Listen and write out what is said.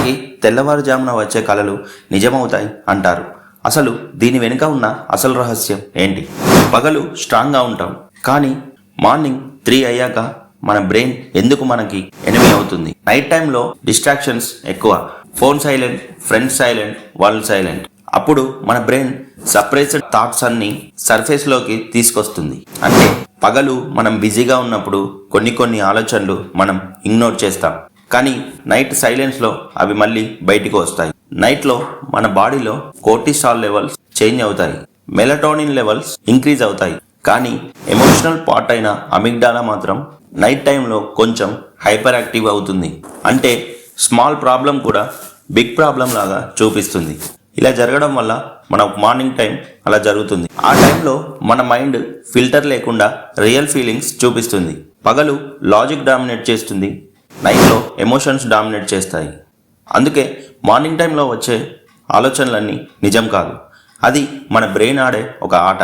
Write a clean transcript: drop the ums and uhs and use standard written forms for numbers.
కొందరికి తెల్లవారుజామున వచ్చే కలలు నిజమవుతాయి అంటారు. అసలు దీని వెనుక ఉన్న అసలు రహస్యం ఏంటి? పగలు స్ట్రాంగ్గా ఉంటాం, కానీ మార్నింగ్ 3 అయ్యాక మన బ్రెయిన్ ఎందుకు మనకి ఎనిమి అవుతుంది? నైట్ టైంలో డిస్ట్రాక్షన్స్ ఎక్కువ, ఫోన్ సైలెంట్, ఫ్రెండ్స్ సైలెంట్, వాళ్ళు సైలెంట్. అప్పుడు మన బ్రెయిన్ సప్రెస్డ్ థాట్స్ అన్ని సర్ఫేస్లోకి తీసుకొస్తుంది. అంటే పగలు మనం బిజీగా ఉన్నప్పుడు కొన్ని ఆలోచనలు మనం ఇగ్నోర్ చేస్తాం, కానీ నైట్ సైలెన్స్లో అవి మళ్ళీ బయటికి వస్తాయి. నైట్లో మన బాడీలో కోర్టిసాల్ లెవెల్స్ చేంజ్ అవుతాయి, మెలటోనిన్ లెవెల్స్ ఇంక్రీజ్ అవుతాయి. కానీ ఎమోషనల్ పార్ట్ అయిన అమిగ్డాలా మాత్రం నైట్ టైంలో కొంచెం హైపర్ యాక్టివ్ అవుతుంది. అంటే స్మాల్ ప్రాబ్లం కూడా బిగ్ ప్రాబ్లం లాగా చూపిస్తుంది. ఇలా జరగడం వల్ల మన మార్నింగ్ టైం అలా జరుగుతుంది. ఆ టైంలో మన మైండ్ ఫిల్టర్ లేకుండా రియల్ ఫీలింగ్స్ చూపిస్తుంది. పగలు లాజిక్ డామినేట్ చేస్తుంది, నైట్లో ఎమోషన్స్ డామినేట్ చేస్తాయి. అందుకే మార్నింగ్ టైంలో వచ్చే ఆలోచనలన్నీ నిజం కాదు, అది మన బ్రెయిన్ ఆడే ఒక ఆట.